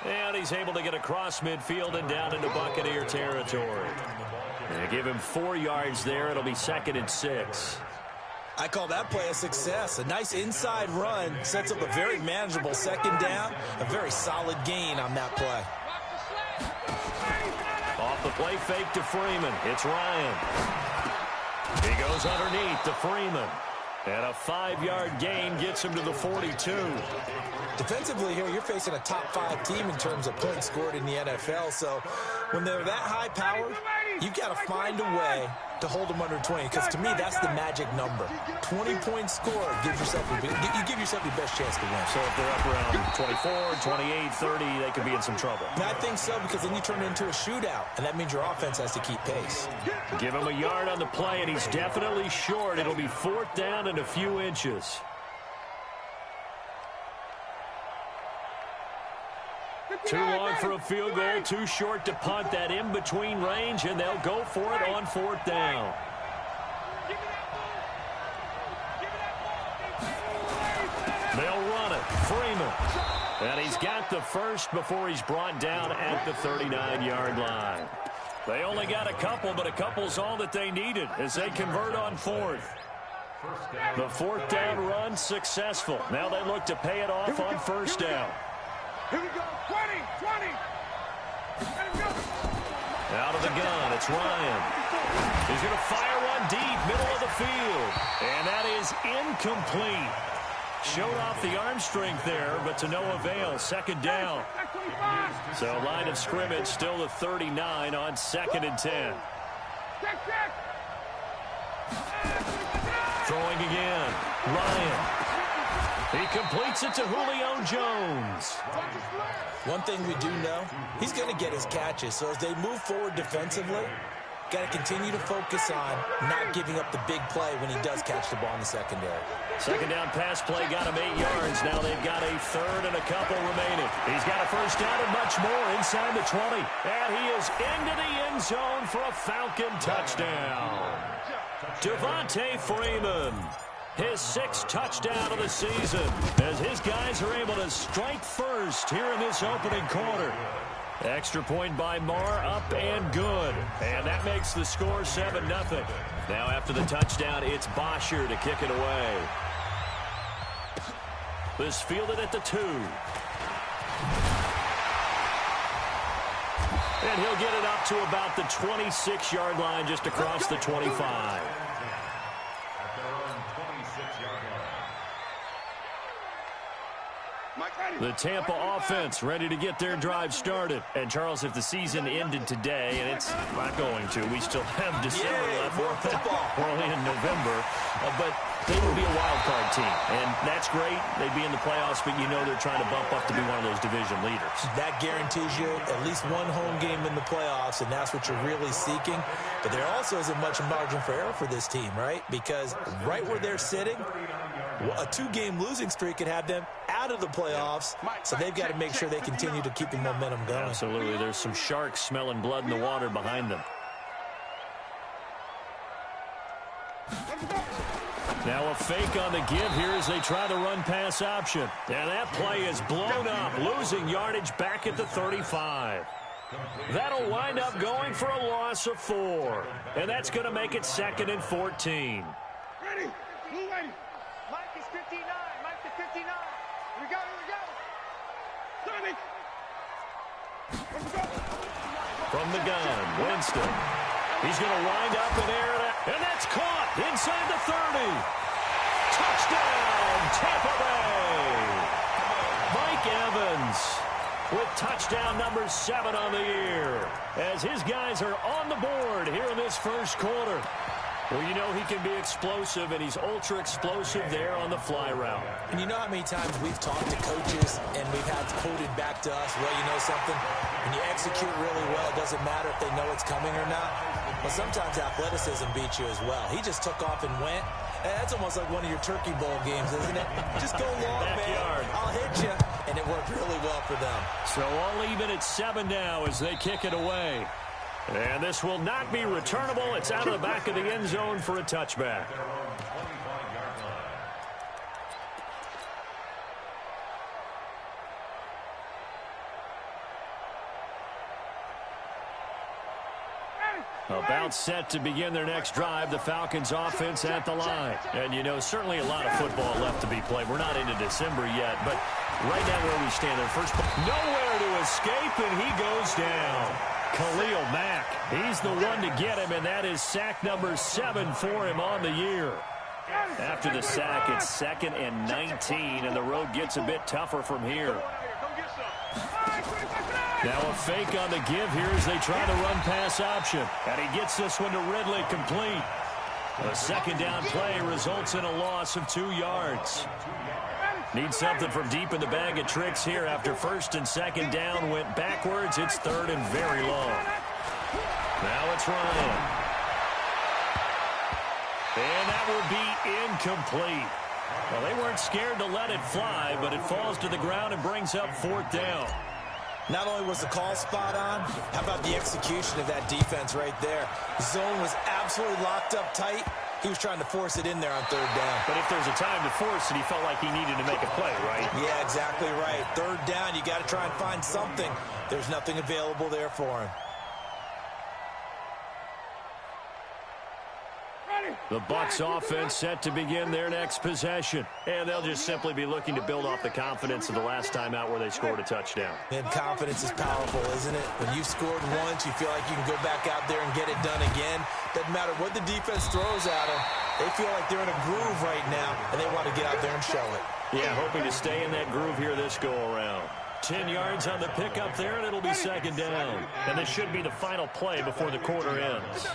And he's able to get across midfield and down into Buccaneer territory. They give him 4 yards there. It'll be 2nd and 6. I call that play a success. A nice inside run sets up a very manageable 2nd down. A very solid gain on that play. Off the play fake to Freeman. It's Ryan. He goes underneath to Freeman. And a 5-yard gain gets him to the 42. Defensively here, you're facing a top 5 team in terms of points scored in the NFL. So when they're that high powered, you've got to find a way to hold them under 20. Because to me, that's the magic number. 20 points scored gives yourself you give yourself your best chance to win. So if they're up around 24, 28, 30, they could be in some trouble. And I think so, because then you turn it into a shootout, and that means your offense has to keep pace. Give him a yard on the play, and he's definitely short. It'll be 4th down and a few inches. Too long for a field goal, too short to punt. That in-between range, and they'll go for it on 4th down. They'll run it. Freeman. And he's got the first before he's brought down at the 39-yard line. They only got a couple, but a couple's all that they needed as they convert on 4th. The 4th down run successful. Now they look to pay it off on 1st down. Here we go. 20, 20. Let him go. Out of the gun, it's Ryan. He's going to fire one deep, middle of the field. And that is incomplete. Showed off the arm strength there, but to no avail. 2nd down. So line of scrimmage still the 39 on 2nd and 10. Throwing again. Ryan. He completes it to Julio Jones. One thing we do know, he's going to get his catches. So as they move forward defensively, got to continue to focus on not giving up the big play when he does catch the ball in the secondary. 2nd down pass play got him 8 yards. Now they've got a 3rd and a couple remaining. He's got a 1st down and much more inside the 20. And he is into the end zone for a Falcon touchdown. Devontae Freeman. His 6th touchdown of the season as his guys are able to strike first here in this opening quarter. Extra point by Marr, up and good. And that makes the score 7-0. Now after the touchdown, it's Bosher to kick it away. This fielded at the 2. And he'll get it up to about the 26-yard line just across the 25. The Tampa offense ready to get their drive started. And, Charles, if the season ended today, and it's not going to, we still have December left. We're only in November. But they will be a wild card team. And that's great. They'd be in the playoffs, but you know they're trying to bump up to be one of those division leaders. That guarantees you at least one home game in the playoffs, and that's what you're really seeking. But there also isn't much margin for error for this team, right? Because right where they're sitting, a 2-game losing streak could have them out of the playoffs, so they've got to make sure they continue to keep the momentum going. Absolutely. There's some sharks smelling blood in the water behind them. Now a fake on the give here as they try the run-pass option. And that play is blown up, losing yardage back at the 35. That'll wind up going for a loss of 4. And that's going to make it 2nd and 14. Ready. Blue lady. Mike is 59. Mike is 59. Here we go. Here we go. 30. From the gun, Winston. He's going to wind up and air it out. And that's caught inside the 30. Touchdown, Tampa Bay. Mike Evans with touchdown number 7 on the year as his guys are on the board here in this first quarter. Well, you know he can be explosive, and he's ultra-explosive there on the fly route. And you know how many times we've talked to coaches and we've had quoted back to us, well, you know something? When you execute really well, it doesn't matter if they know it's coming or not. Well, sometimes athleticism beats you as well. He just took off and went. That's almost like one of your Turkey Bowl games, isn't it? Just go long, Backyard. man. I'll hit you. And it worked really well for them. So all even at 7 now as they kick it away. And this will not be returnable. It's out of the back of the end zone for a touchback. About set to begin their next drive, the Falcons offense at the line. And, you know, certainly a lot of football left to be played. We're not into December yet, but right now where we stand, their first nowhere to escape, and he goes down. Khalil Mack, he's the one to get him, and that is sack number 7 for him on the year. After the sack, it's 2nd and 19, and the road gets a bit tougher from here. Now a fake on the give here as they try the run-pass option. And he gets this one to Ridley complete. A second down play results in a loss of 2 yards. Need something from deep in the bag of tricks here after 1st and 2nd down went backwards. It's 3rd and very long. Now it's Ryan. And that will be incomplete. Well, they weren't scared to let it fly, but it falls to the ground and brings up 4th down. Not only was the call spot on, how about the execution of that defense right there? The zone was absolutely locked up tight. He was trying to force it in there on 3rd down. But if there's a time to force it, he felt like he needed to make a play, right? Yeah, exactly right. 3rd down, you got to try and find something. There's nothing available there for him. The Bucs offense set to begin their next possession. And they'll just simply be looking to build off the confidence of the last time out where they scored a touchdown. And confidence is powerful, isn't it? When you've scored once, you feel like you can go back out there and get it done again. Doesn't matter what the defense throws at them. They feel like they're in a groove right now, and they want to get out there and show it. Yeah, hoping to stay in that groove here this go-around. 10 yards on the pickup there, and it'll be 2nd down. And this should be the final play before the quarter ends.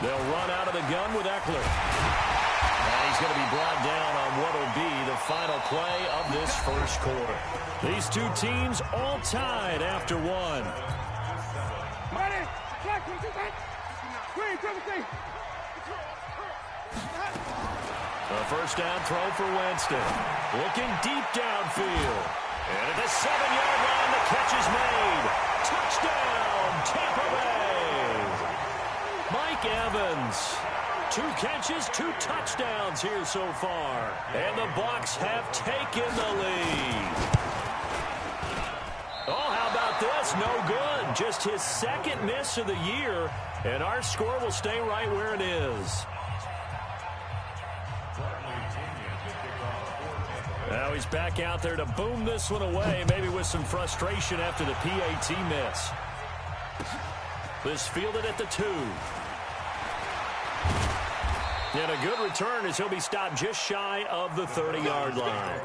They'll run out of the gun with Eckler. And he's going to be brought down on what will be the final play of this first quarter. These two teams all tied after 1. A first down throw for Winston. Looking deep downfield. And at the 7-yard line, the catch is made. Touchdown, Tampa Bay. Mike Evans, 2 catches, 2 touchdowns here so far. And the Bucs have taken the lead. Oh, how about this? No good. Just his 2nd miss of the year. And our score will stay right where it is. Now he's back out there to boom this one away, maybe with some frustration after the PAT miss. This fielded at the 2. And a good return as he'll be stopped just shy of the 30-yard line.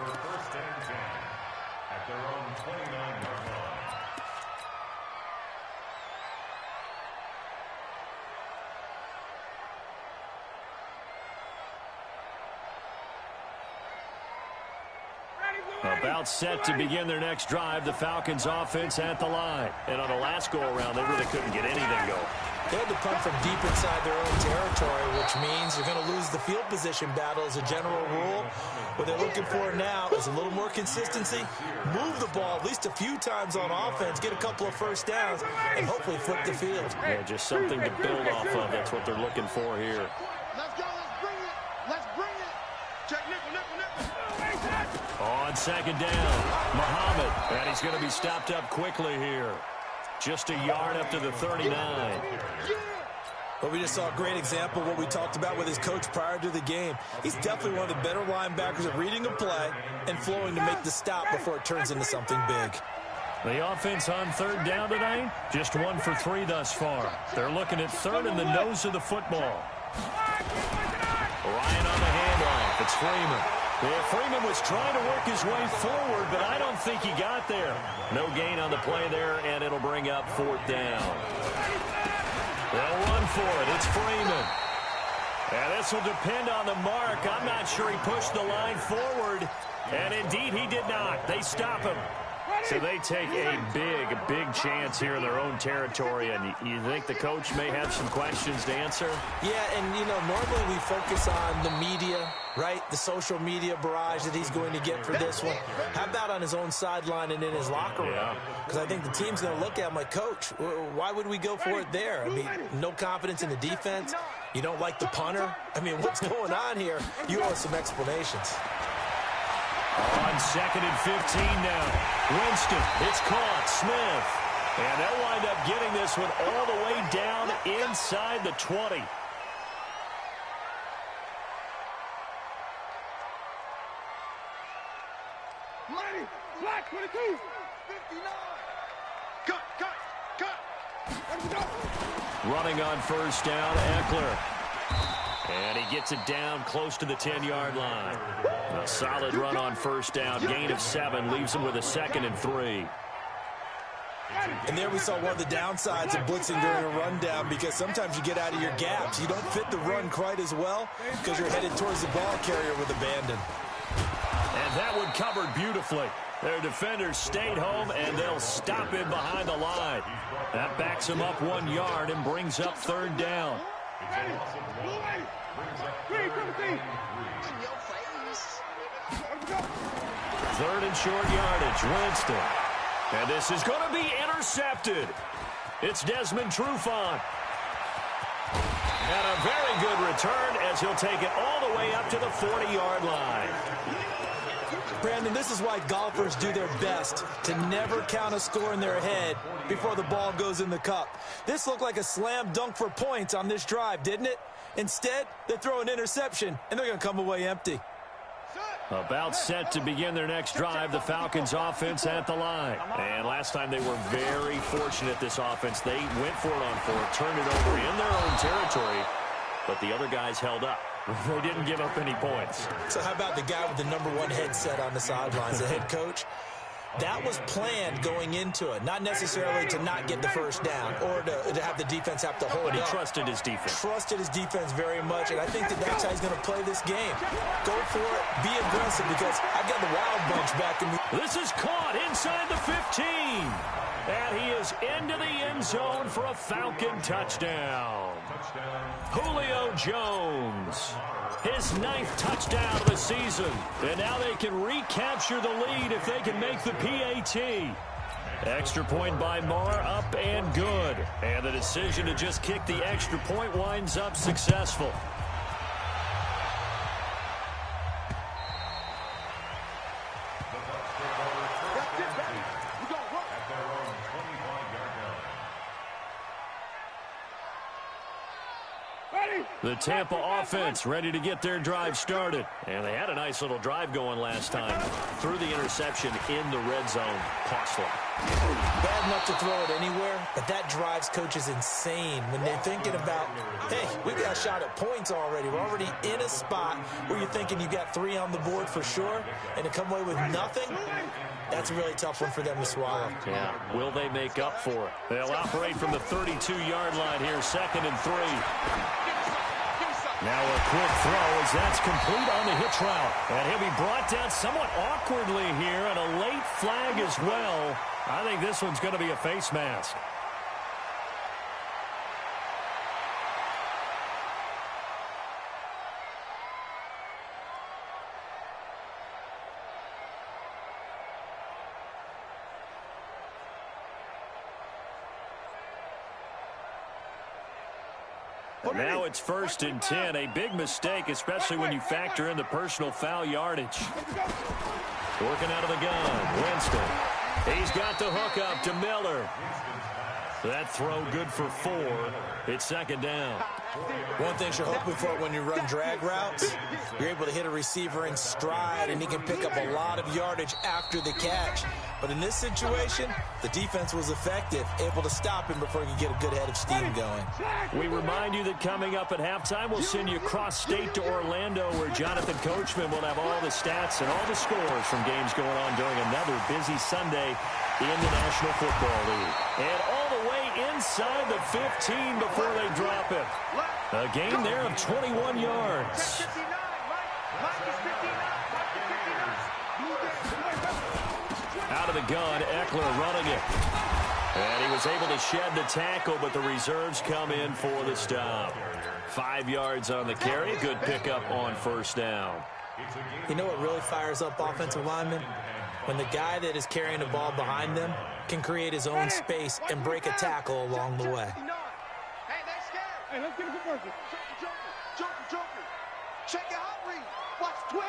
About set to begin their next drive, the Falcons offense at the line. And on the last go-around, they really couldn't get anything going. They had to punt from deep inside their own territory, which means they're going to lose the field position battle as a general rule. What they're looking for now is a little more consistency, move the ball at least a few times on offense, get a couple of first downs, and hopefully flip the field. Yeah, just something to build off of. That's what they're looking for here. Let's go. Let's bring it. Let's bring it. Check nickel. On 2nd down, Muhammad. And he's going to be stopped up quickly here. Just a yard up to the 39. But we just saw a great example of what we talked about with his coach prior to the game. He's definitely one of the better linebackers at reading a play and flowing to make the stop before it turns into something big. The offense on 3rd down tonight, just 1 for 3 thus far. They're looking at 3rd in the nose of the football. Ryan on the handoff. It's Freeman. Yeah, Freeman was trying to work his way forward, but I don't think he got there. No gain on the play there, and it'll bring up 4th down. They'll run for it. It's Freeman. And this will depend on the mark. I'm not sure he pushed the line forward, and indeed he did not. They stop him. So they take a big chance here in their own territory, and you think the coach may have some questions to answer? Yeah, and, you know, normally we focus on the media, right? The social media barrage that he's going to get for this one. How about on his own sideline and in his locker room? Because I think the team's going to look at him like, Coach, why would we go for it there? I mean, no confidence in the defense. You don't like the punter? I mean, what's going on here? You owe us some explanations. On 2nd and 15 now. Winston, it's caught. Smith. And they'll wind up getting this one all the way down inside the 20. Black 22. 59. Cut. Running on first down, Eckler. And he gets it down close to the 10-yard line. A solid run on first down. Gain of 7 leaves him with a 2nd and 3. And there we saw one of the downsides of blitzing during a rundown, because sometimes you get out of your gaps. You don't fit the run quite as well because you're headed towards the ball carrier with abandon. And that one covered beautifully. Their defenders stayed home, and they'll stop him behind the line. That backs him up 1 yard and brings up 3rd down. 3rd and short yardage, Winston. And this is going to be intercepted. It's Desmond Trufant. And a very good return as he'll take it all the way up to the 40-yard line. Brandon, this is why golfers do their best to never count a score in their head before the ball goes in the cup. This looked like a slam dunk for points on this drive, didn't it? Instead, they throw an interception, and they're going to come away empty. About set to begin their next drive, the Falcons offense at the line. And last time they were very fortunate, this offense. They went for it on 4, turned it over in their own territory, but the other guys held up. They didn't give up any points. So how about the guy with the #1 headset on the sidelines, the head coach? That was planned going into it, not necessarily to not get the first down or to have the defense have to hold But he up. trusted his defense. Trusted his defense very much, and I think that's how he's going to play this game. Go for it, be aggressive, because I've got the wild bunch back in the... This is caught inside the 15. And he is into the end zone for a Falcon touchdown. Julio Jones, his 9th touchdown of the season. And now they can recapture the lead if they can make the PAT. Extra point by Marr, up and good. And the decision to just kick the extra point winds up successful. The Tampa offense ready to get their drive started. And they had a nice little drive going last time. Threw the interception in the red zone. Costly. Bad enough to throw it anywhere, but that drives coaches insane when they're thinking about, hey, we got a shot at points already. We're already in a spot where you're thinking you got 3 on the board for sure, and to come away with nothing, that's a really tough one for them to swallow. Yeah, will they make up for it? They'll operate from the 32-yard line here, 2nd and 3. Now a quick throw as that's complete on the hitch route. And he'll be brought down somewhat awkwardly here, and a late flag as well. I think this one's going to be a face mask. Now it's 1st and 10. A big mistake, especially when you factor in the personal foul yardage. Working out of the gun. Winston. He's got the hook up to Miller. That throw good for 4. It's 2nd down. One thing you're hoping for when you run drag routes, you're able to hit a receiver in stride, and he can pick up a lot of yardage after the catch. But in this situation, the defense was effective, able to stop him before he could get a good head of steam going. We remind you that coming up at halftime, we'll send you cross-state to Orlando, where Jonathan Coachman will have all the stats and all the scores from games going on during another busy Sunday in the National Football League. And all the way inside the 15 before they drop it. A gain there of 21 yards. Out of the gun, Eckler running it. And he was able to shed the tackle, but the reserves come in for the stop. 5 yards on the carry. Good pickup on 1st down. You know what really fires up offensive linemen? When the guy that is carrying the ball behind them can create his own space and break a tackle along the way. Hey, let's get it. Hey, let's get a good person. Joker. Check it out, read. Watch 12.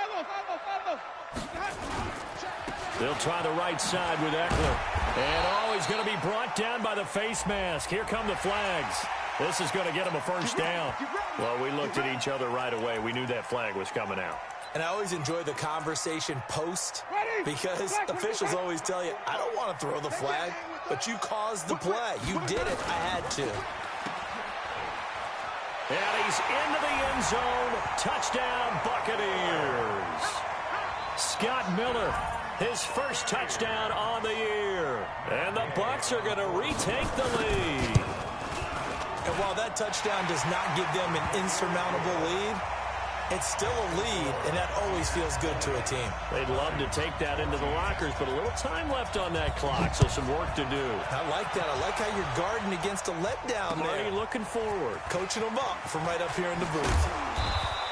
They'll try the right side with Eckler. And, he's going to be brought down by the face mask. Here come the flags. This is going to get him a first down. Well, we looked at each other right away. We knew that flag was coming out. And I always enjoy the conversation post because officials always tell you, I don't want to throw the flag, but you caused the play. You did it. I had to. And he's into the end zone. Touchdown, Buccaneers. Scott Miller, his first touchdown on the year. And the Bucs are going to retake the lead. And while that touchdown does not give them an insurmountable lead, it's still a lead, and that always feels good to a team. They'd love to take that into the lockers, but a little time left on that clock, so some work to do. I like that. I like how you're guarding against a letdown there. Already looking forward. Coaching them up from right up here in the booth.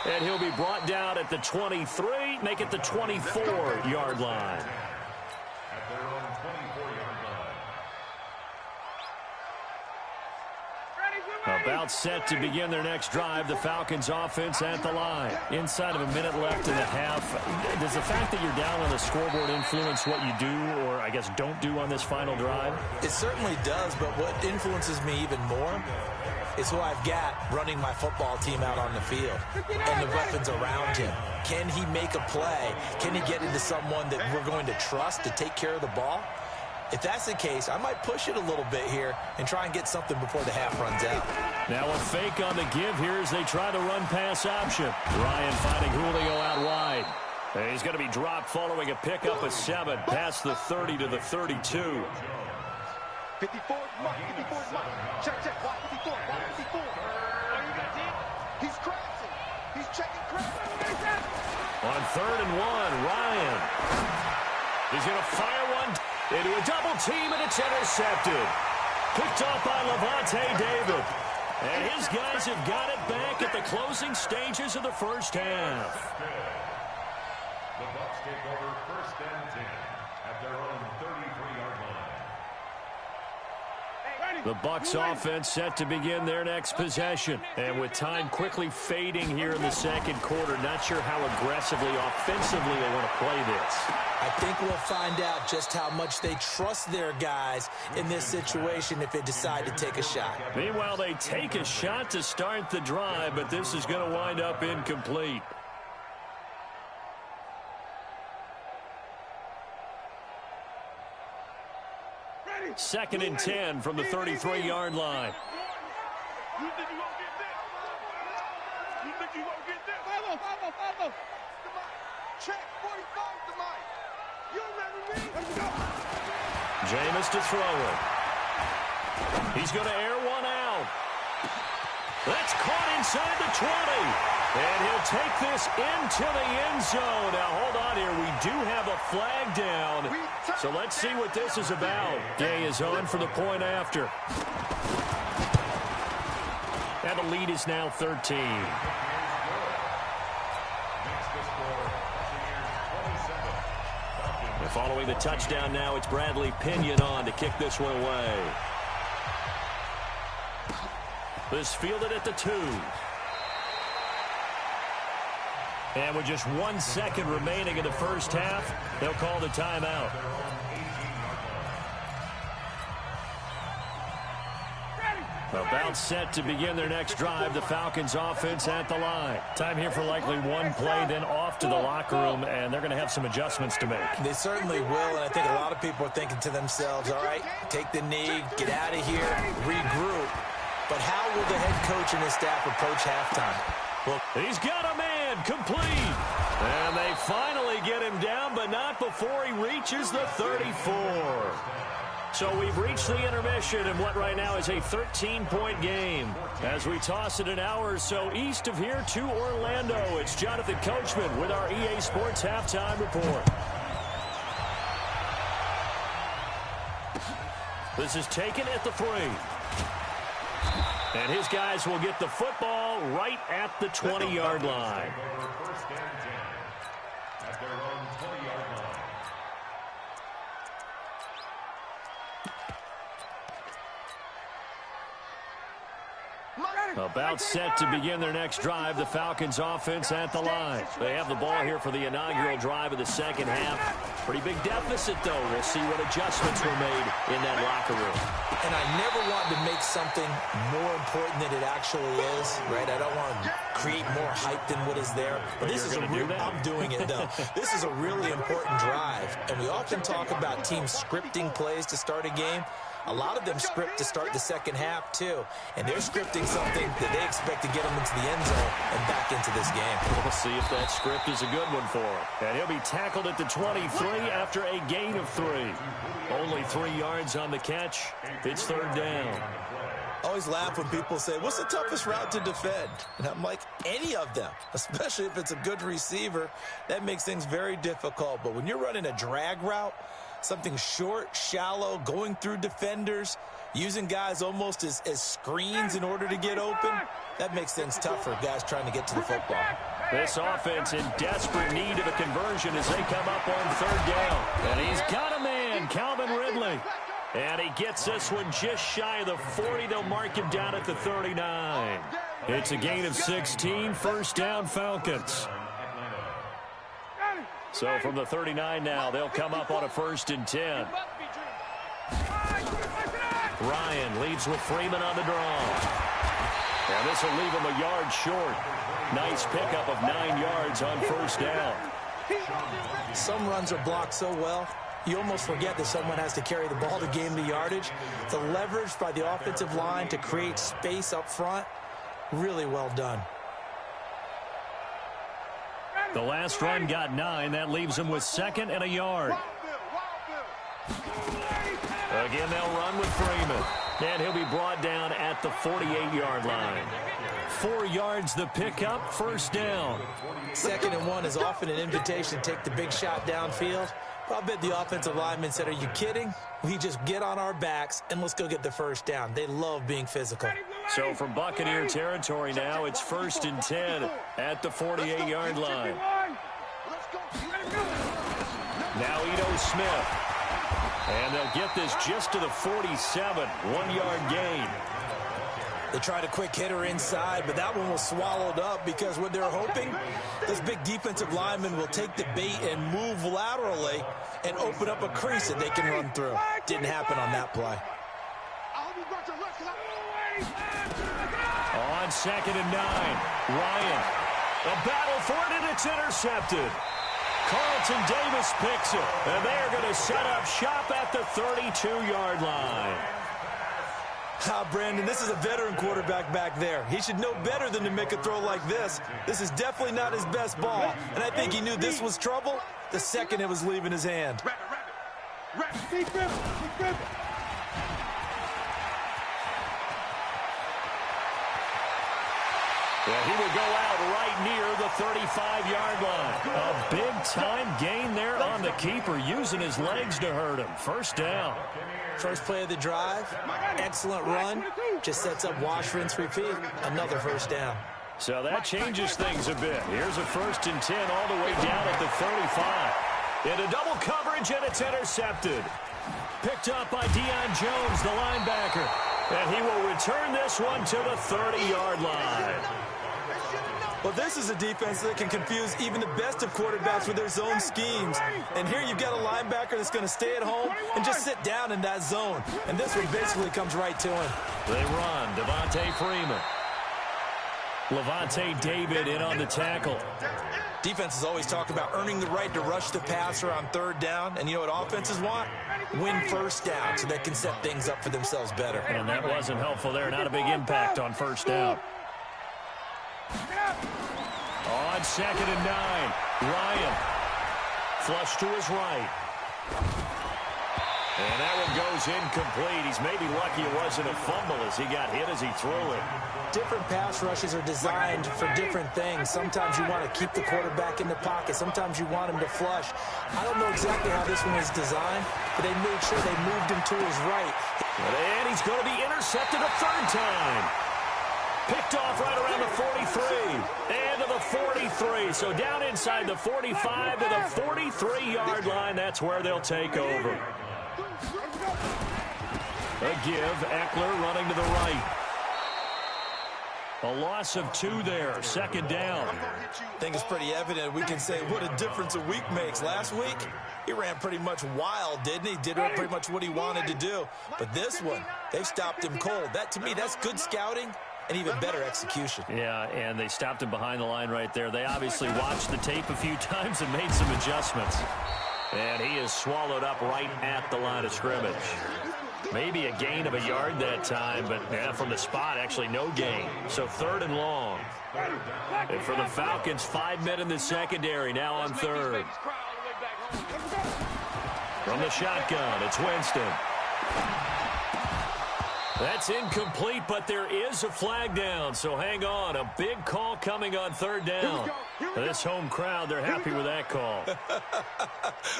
And he'll be brought down at the 23, make it the 24-yard line. About set to begin their next drive, the Falcons offense at the line. Inside of a minute left in the half. Does the fact that you're down on the scoreboard influence what you do, or I guess don't do on this final drive? It certainly does, but what influences me even more is who I've got running my football team out on the field and the weapons around him. Can he make a play? Can he get into someone that we're going to trust to take care of the ball? If that's the case, I might push it a little bit here and try and get something before the half runs out. Now a fake on the give here as they try the run-pass option. Ryan finding Julio out wide. And he's going to be dropped following a pickup of 7 past the 30 to the 32. 54, Mike, 54, Mike. Check, watch 54, watch 54. Oh, you got it? He's crashing. He's checking crash. On 3rd and 1, Ryan. He's going to fire one into a double team, and it's intercepted. Picked off by Levante David. And his guys have got it back at the closing stages of the first half. The Bucs take over 1st and 10 at their own 33-yard line. The Bucs offense set to begin their next possession. And with time quickly fading here in the second quarter, not sure how aggressively, offensively they want to play this. I think we'll find out just how much they trust their guys in this situation if they decide to take a shot. Meanwhile, they take a shot to start the drive, but this is going to wind up incomplete. Second and 10 from the 33-yard line. You think you won't get this? You think you won't get this? Follow. Check 45 to Mike. You remember me? Let's go. Jameis to throw it. He's going to air one out. That's caught inside the 20. And he'll take this into the end zone. Now, hold on here. We do have a flag down. So let's see what this is about. Gay is on for the point after. And the lead is now 13. And following the touchdown now, it's Bradley Pinion on to kick this one away. This fielded at the 2. And with just 1 second remaining in the first half, they'll call the timeout. About set to begin their next drive, the Falcons offense at the line. Time here for likely one play, then off to the locker room, and they're going to have some adjustments to make. They certainly will, and I think a lot of people are thinking to themselves, all right, take the knee, get out of here, regroup. But how will the head coach and his staff approach halftime? Well, he's got a man complete. And they finally get him down, but not before he reaches the 34. So we've reached the intermission in what right now is a 13-point game. As we toss it an hour or so east of here to Orlando, it's Jonathan Coachman with our EA Sports Halftime Report. This is taken at the 3. And his guys will get the football right at the 20-yard line. First and 10 at their own 20-yard line. About set to begin their next drive, the Falcons offense at the line. They have the ball here for the inaugural drive of the second half. Pretty big deficit, though. We'll see what adjustments were made in that locker room. And I never want to make something more important than it actually is, right? I don't want to create more hype than what is there. But this is a real, I'm doing it, though. This is a really important drive. And we often talk about teams scripting plays to start a game. A lot of them script to start the second half, too. And they're scripting something that they expect to get them into the end zone and back into this game. We'll see if that script is a good one for him. And he'll be tackled at the 23 after a gain of 3. Only 3 yards on the catch. It's third down. I always laugh when people say, what's the toughest route to defend? And I'm like, any of them, especially if it's a good receiver. That makes things very difficult. But when you're running a drag route, something short, shallow, going through defenders, using guys almost as screens in order to get open, that makes things tough for guys trying to get to the football. This offense in desperate need of a conversion as they come up on third down. And he's got a man, Calvin Ridley. And he gets this one just shy of the 40. They'll mark him down at the 39. It's a gain of 16, first down Falcons. So from the 39 now, they'll come up on a 1st and 10. Ryan leads with Freeman on the draw. And this will leave him a yard short. Nice pickup of 9 yards on first down. Some runs are blocked so well, you almost forget that someone has to carry the ball to gain the yardage. The leverage by the offensive line to create space up front, really well done. The last run got 9. That leaves him with 2nd and a yard. Again, they'll run with Freeman. And he'll be brought down at the 48-yard line. 4 yards the pickup, first down. 2nd and 1 is often an invitation to take the big shot downfield. But I bet the offensive lineman said, are you kidding? We just get on our backs and let's go get the first down. They love being physical. So from Buccaneer territory now, it's 1st and 10 at the 48-yard line. Now Ito Smith. And they'll get this just to the 47, 1-yard gain. They tried a quick hitter inside, but that one was swallowed up because what they're hoping, this big defensive lineman will take the bait and move laterally and open up a crease that they can run through. Didn't happen on that play. On 2nd and 9, Ryan. A battle for it, and it's intercepted. Carlton Davis picks it, and they're going to set up shop at the 32-yard line. Brandon, this is a veteran quarterback back there. He should know better than to make a throw like this. This is definitely not his best ball, and I think he knew this was trouble the second it was leaving his hand. Yeah, he will go out right near the 35-yard line. A big-time gain there on the keeper, using his legs to hurt him. First down. First play of the drive, excellent run. Just sets up wash, rinse, repeat. Another first down. So that changes things a bit. Here's a 1st and 10 all the way down at the 35. Into double coverage, and it's intercepted. Picked up by Deion Jones, the linebacker. And he will return this one to the 30-yard line. Well, this is a defense that can confuse even the best of quarterbacks with their zone schemes. And here you've got a linebacker that's going to stay at home and just sit down in that zone. And this one basically comes right to him. They run. Devontae Freeman. Levante David in on the tackle. Defenses always talk about earning the right to rush the passer on third down. And you know what offenses want? Win first down so they can set things up for themselves better. And that wasn't helpful there. Not a big impact on first down. On 2nd and 9, Ryan. Flush to his right. And that one goes incomplete. He's maybe lucky it wasn't a fumble as he got hit as he threw it. Different pass rushes are designed for different things. Sometimes you want to keep the quarterback in the pocket. Sometimes you want him to flush. I don't know exactly how this one was designed, but they made sure they moved him to his right. And he's going to be intercepted a 3rd time. Picked off right around the 43. And to the 43. So down inside the 45 to the 43-yard line. That's where they'll take over. A give. Eckler running to the right. A loss of 2 there. Second down. I think it's pretty evident. We can say what a difference a week makes. Last week, he ran pretty much wild, didn't he? Did pretty much what he wanted to do. But this one, they stopped him cold. That, to me, that's good scouting and even better execution. Yeah, and they stopped him behind the line right there. They obviously watched the tape a few times and made some adjustments. And he is swallowed up right at the line of scrimmage. Maybe a gain of a yard that time, but yeah, from the spot, actually no gain. So 3rd and long. And for the Falcons, 5 men in the secondary, now on 3rd. From the shotgun, it's Winston. That's incomplete, but there is a flag down, so hang on. A big call coming on 3rd down. This home crowd, they're happy with that call.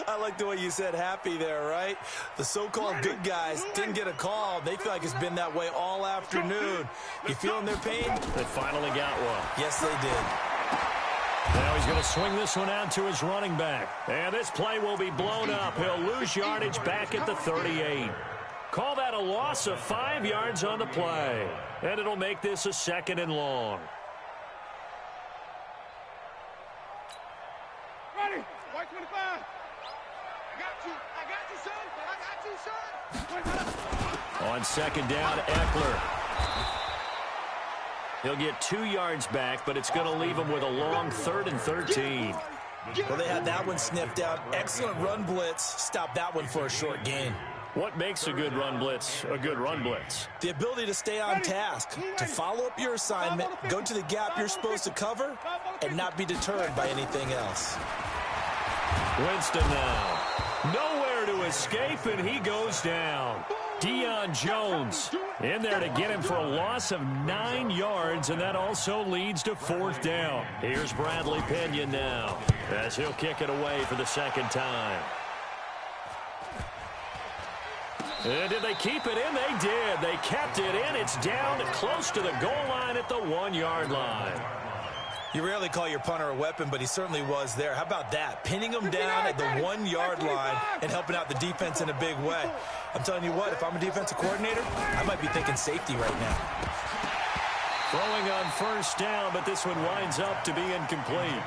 I like the way you said happy there, right? The so-called good guys didn't get a call. They feel like it's been that way all afternoon. You feeling their pain? They finally got one. Yes, they did. Now he's going to swing this one out to his running back. And this play will be blown up. He'll lose yardage back at the 38. Call that a loss of 5 yards on the play. And it'll make this a 2nd and long. Ready? White 25. I got you, son. On 2nd down, Eckler. He'll get 2 yards back, but it's going to leave him with a long 3rd and 13. Well, they had that one sniffed out. Excellent run blitz. Stop that one for a short gain. What makes a good run blitz a good run blitz? The ability to stay on task, to follow up your assignment, go to the gap you're supposed to cover, and not be deterred by anything else. Winston now. Nowhere to escape, and he goes down. Deion Jones in there to get him for a loss of 9 yards, and that also leads to 4th down. Here's Bradley Pinion now as he'll kick it away for the 2nd time. And did they keep it in? They did. They kept it in. It's down close to the goal line at the 1-yard line. You rarely call your punter a weapon, but he certainly was there. How about that? Pinning him down at the 1-yard line and helping out the defense in a big way. I'm telling you what, if I'm a defensive coordinator, I might be thinking safety right now. Throwing on 1st down, but this one winds up to be incomplete.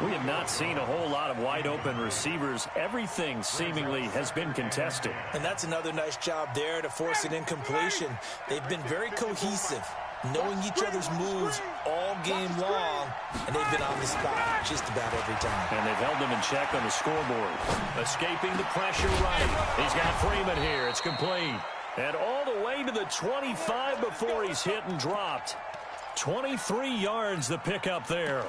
We have not seen a whole lot of wide-open receivers. Everything seemingly has been contested. And that's another nice job there to force an incompletion. They've been very cohesive, knowing each other's moves all game long, and they've been on the spot just about every time. And they've held them in check on the scoreboard. Escaping the pressure right. He's got Freeman here. It's complete. And all the way to the 25 before he's hit and dropped. 23 yards the pickup there.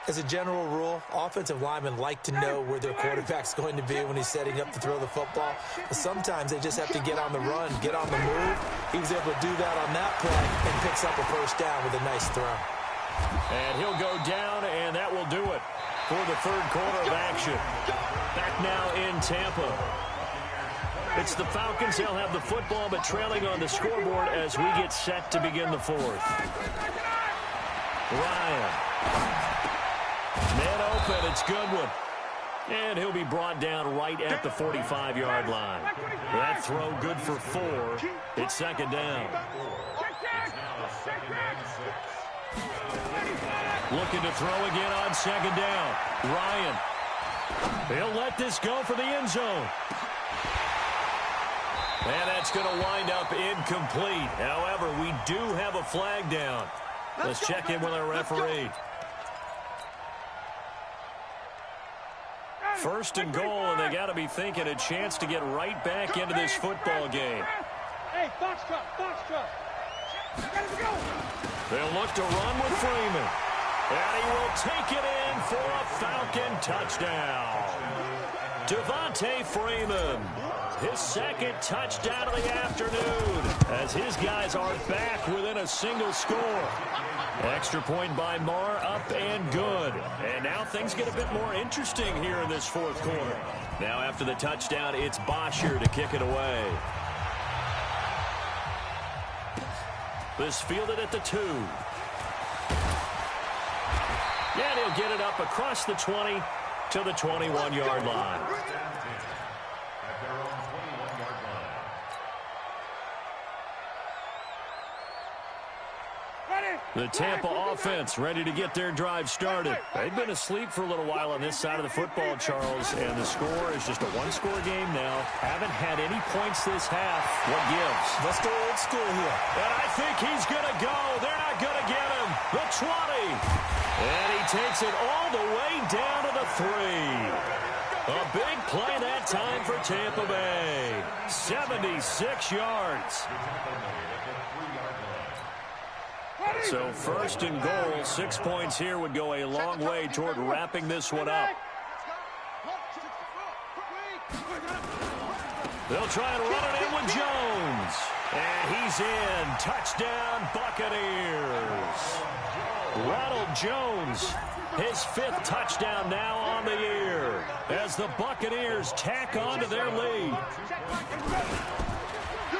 As a general rule, offensive linemen like to know where their quarterback's going to be when he's setting up to throw the football. But sometimes they just have to get on the run, get on the move. He was able to do that on that play and picks up a 1st down with a nice throw. And he'll go down, and that will do it for the 3rd quarter of action. Back now in Tampa. It's the Falcons. They'll have the football, but trailing on the scoreboard as we get set to begin the 4th. Ryan. Man open, it's Goodwin. And he'll be brought down right at the 45-yard line. That throw good for 4. It's 2nd down. Looking to throw again on 2nd down. Ryan. He'll let this go for the end zone. And that's going to wind up incomplete. However, we do have a flag down. Let's check in with our referee. 1st and goal, and they got to be thinking a chance to get right back into this football game. Hey, box truck. They'll look to run with Freeman. And he will take it in for a Falcon touchdown. Devontae Freeman, his 2nd touchdown of the afternoon, as his guys are back within a single score. Extra point by Marr, up and good. And now things get a bit more interesting here in this 4th quarter. Now after the touchdown, it's Bosher to kick it away. This fielded at the 2. And he'll get it up across the 20 to the 21-yard line. Ready? The Tampa offense ready to get their drive started. They've been asleep for a little while on this side of the football, Charles, and the score is just a one-score game now. Haven't had any points this half. What gives? Let's go old school here. And I think he's going to go. They're not going to get him. The 20. And he takes it all the way down to the 3. A big play that time for Tampa Bay. 76 yards. So first and goal, 6 points here would go a long way toward wrapping this one up. They'll try and run it in with Jones. And he's in. Touchdown, Buccaneers. Ronald Jones, his 5th touchdown now on the year as the Buccaneers tack on to their lead.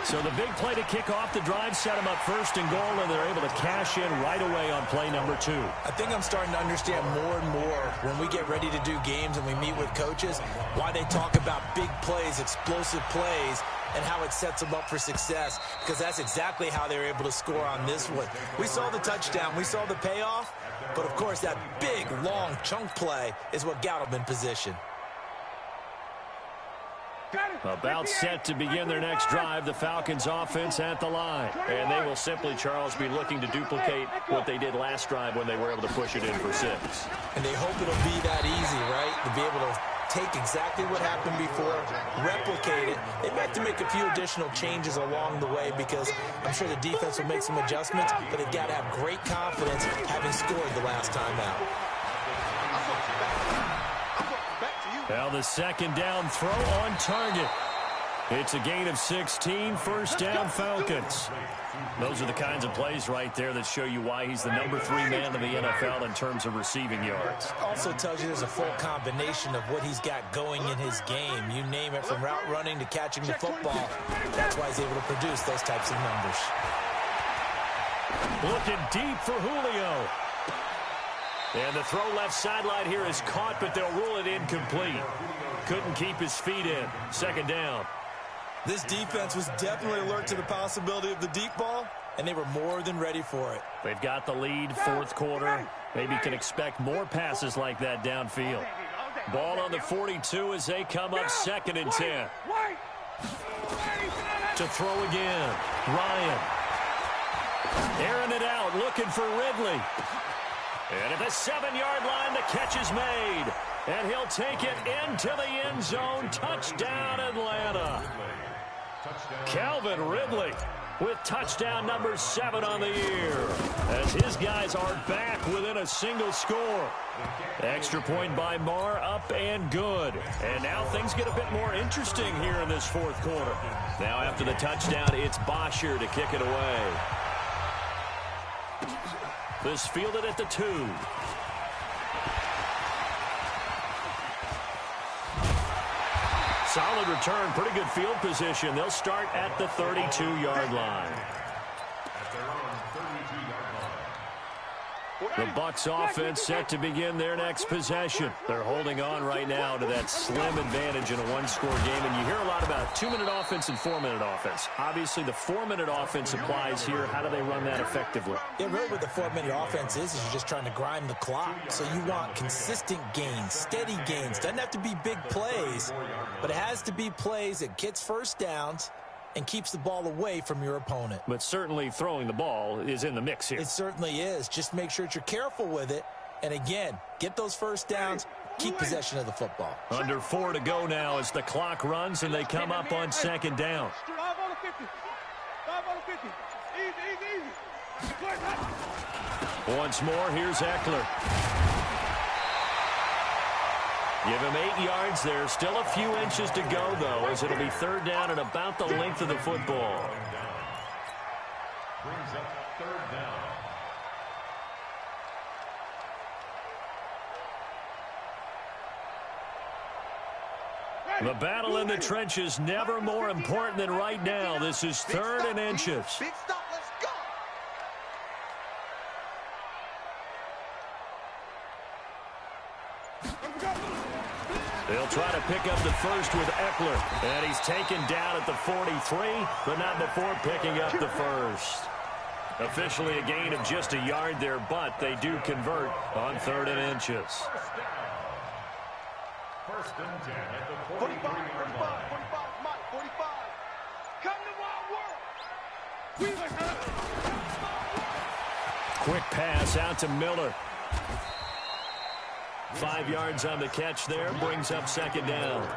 So the big play to kick off the drive set them up first and goal, and they're able to cash in right away on play number 2. I think I'm starting to understand more and more when we get ready to do games and we meet with coaches why they talk about big plays, explosive plays, and how it sets them up for success, because that's exactly how they were able to score on this one. We saw the touchdown. We saw the payoff. But, of course, that big, long chunk play is what got them in position. About set to begin their next drive, the Falcons offense at the line. And they will simply, Charles, be looking to duplicate what they did last drive when they were able to push it in for 6. And they hope it'll be that easy, right? To be able to take exactly what happened before, replicate it. They may have to make a few additional changes along the way because I'm sure the defense will make some adjustments, but they've got to have great confidence having scored the last time out. Now the second down throw on target. It's a gain of 16, first down Falcons. Those are the kinds of plays right there that show you why he's the number 3 man in the NFL in terms of receiving yards. Also tells you there's a full combination of what he's got going in his game. You name it, from route running to catching the football. That's why he's able to produce those types of numbers. Looking deep for Julio. And the throw left sideline here is caught, but they'll rule it incomplete. Couldn't keep his feet in. Second down. This defense was definitely alert to the possibility of the deep ball, and they were more than ready for it. They've got the lead, fourth quarter. Maybe can expect more passes like that downfield. Ball on the 42 as they come up 2nd and 10. To throw again. Ryan. Airing it out, looking for Ridley. And at the 7-yard line, the catch is made. And he'll take it into the end zone. Touchdown, Atlanta. Calvin Ridley with touchdown number 7 on the year, as his guys are back within a single score. Extra point by Marr, up and good. And now things get a bit more interesting here in this fourth quarter. Now after the touchdown, it's Bosher to kick it away. This fielded at the 2. Solid return, pretty good field position. They'll start at the 32-yard line. The Bucs offense set to begin their next possession. They're holding on right now to that slim advantage in a one-score game. And you hear a lot about 2-minute offense and 4-minute offense. Obviously, the 4-minute offense applies here. How do they run that effectively? Yeah, really what the 4-minute offense is you're just trying to grind the clock. So you want consistent gains, steady gains. Doesn't have to be big plays, but it has to be plays that gets first downs and keeps the ball away from your opponent. But certainly throwing the ball is in the mix here. It certainly is. Just make sure that you're careful with it. And again, get those first downs, keep possession of the football. Under 4 to go now as the clock runs and they come up on 2nd down. Once more, here's Eckler. Give him 8 yards there. Still a few inches to go, though, as it'll be 3rd down and about the length of the football. Brings up 3rd down. The battle in the trenches never more important than right now. This is 3rd and inches. Big stop, let's go. They'll try to pick up the first with Eckler. And he's taken down at the 43, but not before picking up the first. Officially a gain of just a yard there, but they do convert on 3rd and inches. First and 10 at the 45, 43-yard 45, line. 45, Mike, 45. Come to Wild World. We like that. Quick pass out to Miller. 5 yards on the catch there, brings up 2nd down.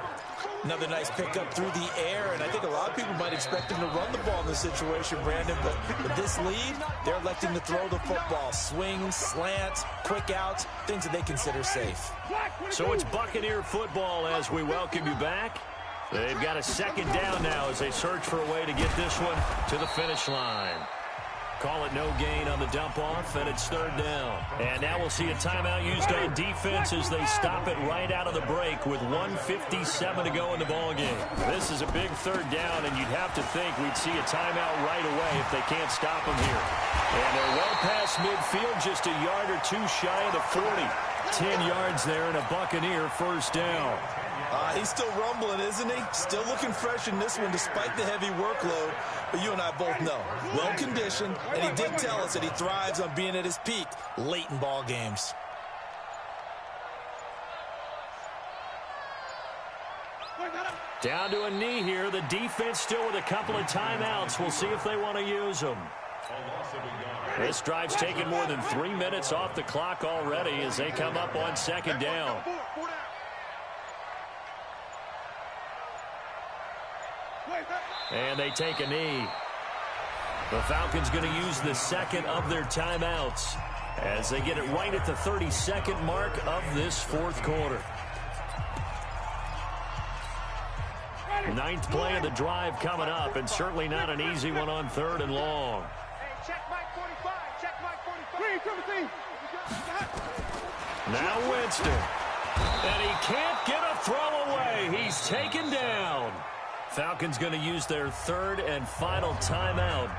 Another nice pickup through the air, and I think a lot of people might expect him to run the ball in this situation, Brandon, but with this lead, they're electing to throw the football. Swings, slants, quick outs, things that they consider safe. So it's Buccaneer football as we welcome you back. They've got a 2nd down now as they search for a way to get this one to the finish line. Call it no gain on the dump-off, and it's 3rd down. And now we'll see a timeout used on defense as they stop it right out of the break with 1:57 to go in the ballgame. This is a big 3rd down, and you'd have to think we'd see a timeout right away if they can't stop them here. And they're well past midfield, just a yard or two shy of the 40. 10 yards there and a Buccaneer 1st down. He's still rumbling, isn't he? Still looking fresh in this one despite the heavy workload. But you and I both know, well-conditioned, and he did tell us that he thrives on being at his peak late in ball games. Down to a knee here. The defense still with a couple of timeouts. We'll see if they want to use them. This drive's taken more than 3 minutes off the clock already as they come up on 2nd down. And they take a knee. The Falcons going to use the 2nd of their timeouts as they get it right at the 32nd mark of this 4th quarter. 9th play of the drive coming up, and certainly not an easy one on 3rd and long. Hey, check Mike 45. Check Mike 45. Now Winston. And he can't get a throw away. He's taken down. Falcons going to use their 3rd and final timeout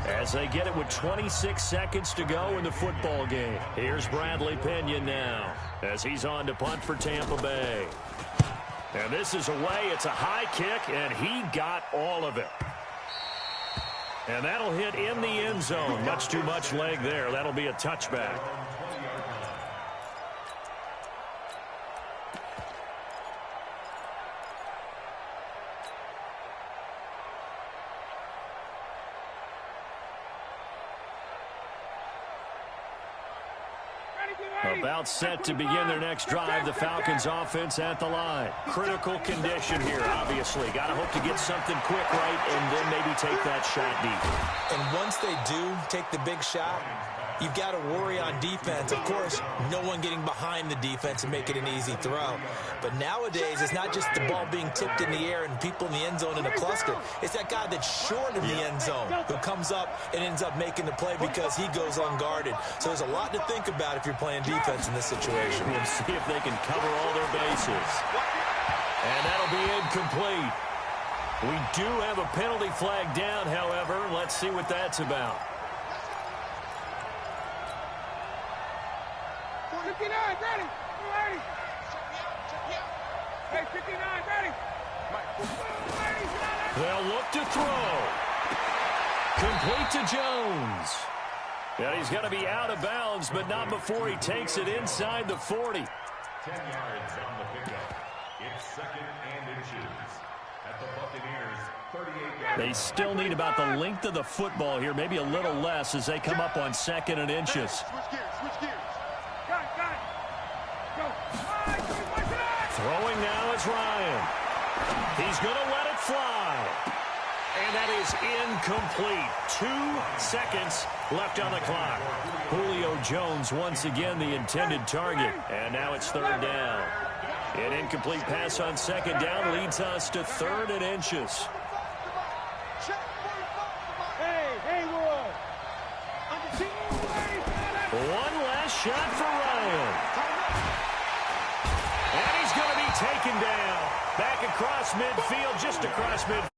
as they get it with 26 seconds to go in the football game. Here's Bradley Pinion now as he's on to punt for Tampa Bay. And this is away. It's a high kick, and he got all of it. And that'll hit in the end zone. Much too much leg there. That'll be a touchback. About set to begin their next drive. The Falcons offense at the line. Critical condition here, obviously. Got to hope to get something quick right and then maybe take that shot deep. And once they do take the big shot, you've got to worry on defense. Of course, no one getting behind the defense and make it an easy throw. But nowadays, it's not just the ball being tipped in the air and people in the end zone in a cluster. It's that guy that's short of the end zone who comes up and ends up making the play because he goes unguarded. So there's a lot to think about if you're playing defense in this situation. We'll see if they can cover all their bases. And that'll be incomplete. We do have a penalty flag down, however. Let's see what that's about. 59, ready. Ready. Hey, 59, ready. They'll look to throw. Complete to Jones. And he's going to be out of bounds, but not before he takes it inside the 40. 10 yards on the pickup. It's 2nd and inches at the Buccaneers' 38-yard. They still need about the length of the football here, maybe a little less as they come up on 2nd and inches. Switch gears, switch gears. Got it. Go. Throwing now is Ryan. He's going to let it fly. And that is incomplete. 2 seconds left on the clock. Julio Jones once again the intended target. And now it's 3rd down. An incomplete pass on 2nd down leads us to 3rd and inches. Hey, Roy. One last shot for Ryan. And he's going to be taken down. Back across midfield, just across midfield.